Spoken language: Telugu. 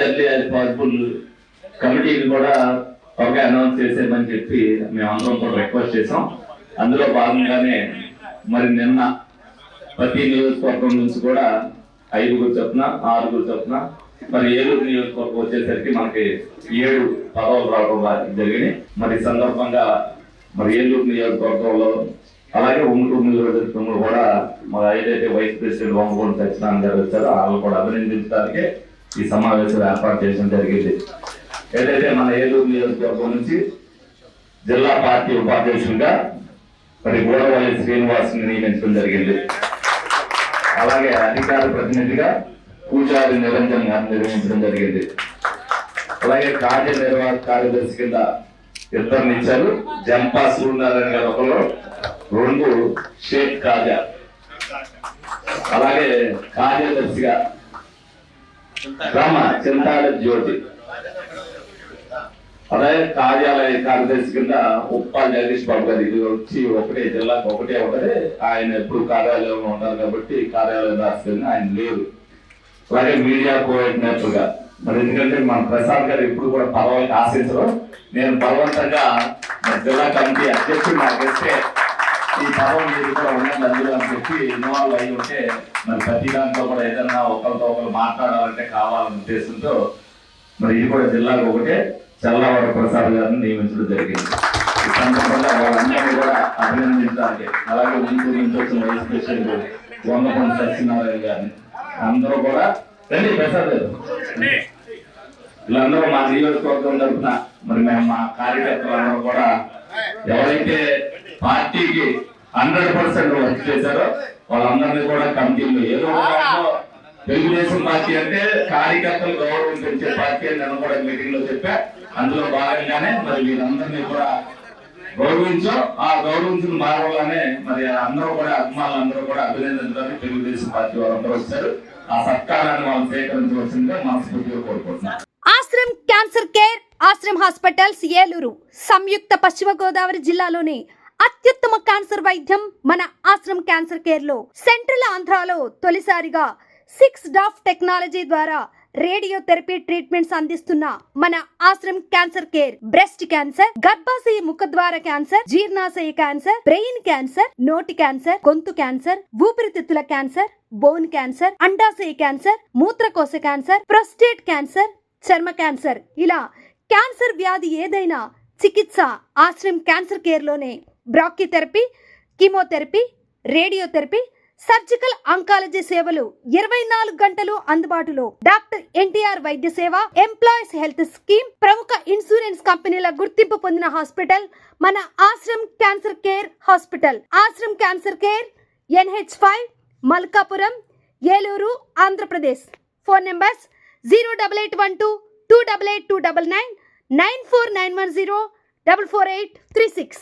ఎర్లీ యాజ్ పాసిబుల్ కమిటీని కూడా త్వరగా అనౌన్స్ చేసేయమని చెప్పి మేమందరం కూడా రిక్వెస్ట్ చేసాం. అందులో భాగంగానే మరి నిన్న ప్రతి నియోజకవర్గం నుంచి కూడా 5 చొప్పున 6 చొప్పున మరి ఏలూరు నియోజకవర్గం వచ్చేసరికి మనకి 7 పదవులు రావడం జరిగినాయి. మరి సందర్భంగా మరి ఏలూరు నియోజకవర్గంలో అలాగే ఉంగుటూరు నియోజకవర్గంలో కూడా మరి ఏదైతే వైస్ ప్రెసిడెంట్ వంగగోడు సత్యనారాయణ గారు వచ్చారో వాళ్ళు కూడా అభినందించడానికి ఈ సమావేశం ఏర్పాటు చేయడం జరిగింది. ఏదైతే మన ఏలూరు నియోజకవర్గం నుంచి జిల్లా పార్టీ ఉపాధ్యక్షులుగా మరి గోడవల్లి శ్రీనివాస్ నియమించడం జరిగింది. అలాగే అధికార ప్రతినిధిగా పూజారి నిరంజన్ గారిని నిర్వహించడం జరిగింది. అలాగే కార్యనిర్వాహక కార్యదర్శి కింద 2 ఇచ్చారు. జంపా సూర్యనారాయణ గారు ఒకరు, 2 షేక్ కాజా. అలాగే కార్యదర్శిగా చింతాడ జ్యోతి. అలాగే కార్యాలయ కార్యదర్శి కింద ఉప్పాల్ జగదీష్ బాబు గారు. ఇది వచ్చి ఒకటే జిల్లాకు ఒకటే ఉంటది. ఆయన ఎప్పుడు కార్యాలయంలో ఉంటారు కాబట్టి కార్యాలయం రాసుకుని ఆయన లేరు. అలాగే మీడియా కోఆర్డినేటర్ గా మరి ఎందుకంటే మన ప్రసాద్ గారు ఇప్పుడు కూడా పదవులకు ఆశించరు. నేను బలవంతంగా జిల్లా కమిటీ అధ్యక్షుడు నాకు ఇస్తే ఈ పదవి మీరు కూడా ఉండండి అందులో అని చెప్పి ఇన్వాల్వ్ అయ్యి ఉంటే మరి ప్రతి దాంట్లో కూడా ఏదన్నా ఒకరితో ఒకరు మాట్లాడాలంటే కావాలనే ఉద్దేశంతో మరి ఇది కూడా జిల్లాకు ఒకటే చల్లవాడ ప్రసాద్ గారిని నియమించడం జరిగింది. ఈ సందర్భంగా వాళ్ళందరినీ కూడా అభినందించాలి. అలాగే ముందు నుంచి వచ్చిన వైస్ ప్రెసిడెంట్ వంగపండి సత్యనారాయణ గారిని అందరూ కూడా రండి. ప్రసాద్ గారు వీళ్ళందరూ మా నియోజకవర్గం తరఫున మరి మేము మా కార్యకర్తలందరూ కూడా ఎవరైతే పార్టీకి 100% వర్క్ చేశారో వాళ్ళందరినీ కూడా కమిటీలో ఏదో తెలుగుదేశం పార్టీ అంటే కార్యకర్తలు గౌరవం పెంచే పార్టీ అని నేను కూడా మీటింగ్ లో చెప్పా. అందులో భాగంగానే మరి వీరందరినీ కూడా గౌరవించో ఆ గౌరవించిన మార్గంలోనే మరి అందరూ కూడా అభిమానులందరూ కూడా అభినందించడానికి తెలుగుదేశం పార్టీ వారందరూ వచ్చారు. ఆ సత్కారాన్ని వాళ్ళు సేకరించవలసిందిగా మనస్ఫూర్తిగా కోరుకుంటున్నారు. Ashram cancer care, Ashram hospitals Eluru సంయుక్త పశ్చిమ గోదావరి జిల్లాలోని అత్యుత్తమ క్యాన్సర్ వైద్యం మన ఆశ్రమ్ క్యాన్సర్ కేర్ లో సెంట్రల్ ఆంధ్రాలో తొలిసారిగా 6 డాఫ్ టెక్నాలజీ ద్వారా రేడియోథెరపీ ట్రీట్మెంట్స్ అందిస్తున్న మన Ashram cancer care breast cancer, గర్భాశయ ముఖద్వార క్యాన్సర్, జీర్ణాశయ క్యాన్సర్, బ్రెయిన్ క్యాన్సర్, నోటి క్యాన్సర్, గొంతు క్యాన్సర్, ఊపిరితిత్తుల క్యాన్సర్, బోన్ క్యాన్సర్, అండాశయ క్యాన్సర్, మూత్రకోశ క్యాన్సర్, ప్రొస్టేట్ క్యాన్సర్, చర్మ క్యాన్సర్, ఇలా క్యాన్సర్ వ్యాధి ఏదైనా చికిత్స ఆశ్రమ్ క్యాన్సర్ కేర్ లోనే. బ్రాక్కిథెరపీ, కీమోథెరపీ, రేడియోథెరపీ, సర్జికల్ ఆంకాలజీ సేవలు 24 గంటలు అందుబాటులో. డాక్టర్ ఎన్టీఆర్ వైద్య సేవ, ఎంప్లాయీస్ హెల్త్ స్కీమ్, ప్రముఖ ఇన్సూరెన్స్ కంపెనీల గుర్తింపు పొందిన హాస్పిటల్ మన Ashram cancer care hospital. Ashram cancer care NH5 Malkapuram, Eluru, Andhra Pradesh. Phone numbers 08812 288 299 94910 44836.